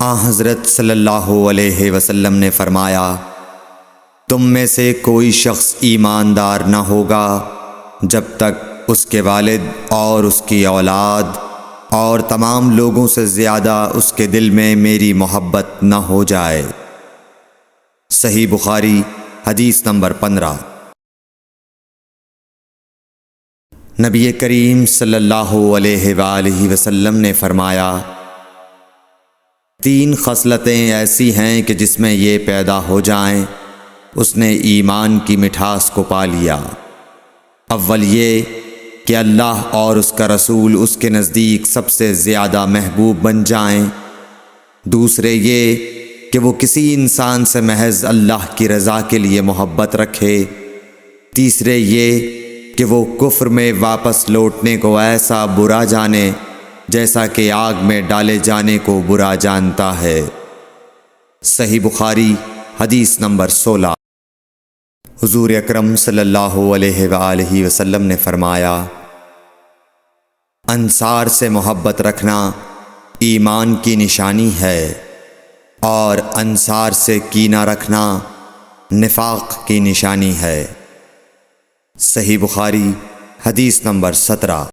حضرت صلی اللہ علیہ وسلم نے فرمایا، تم میں سے کوئی شخص ایماندار نہ ہوگا جب تک اس کے والد اور اس کی اولاد اور تمام لوگوں سے زیادہ اس کے دل میں میری محبت نہ ہو جائے۔ صحیح بخاری حدیث نمبر 15۔ نبی کریم صلی اللہ علیہ وآلہ وسلم نے فرمایا، 3 خصلتیں ایسی ہیں کہ جس میں یہ پیدا ہو جائیں اس نے ایمان کی مٹھاس کو پا لیا۔ اول یہ کہ اللہ اور اس کا رسول اس کے نزدیک سب سے زیادہ محبوب بن جائیں۔ دوسرے یہ کہ وہ کسی انسان سے محض اللہ کی رضا کے لیے محبت رکھے۔ تیسرے یہ کہ وہ کفر میں واپس لوٹنے کو ایسا برا جانے جیسا کہ آگ میں ڈالے جانے کو برا جانتا ہے۔ صحیح بخاری حدیث نمبر 16۔ حضور اکرم صلی اللہ علیہ وآلہ وسلم نے فرمایا، انصار سے محبت رکھنا ایمان کی نشانی ہے اور انصار سے کینہ رکھنا نفاق کی نشانی ہے۔ صحیح بخاری حدیث نمبر 17۔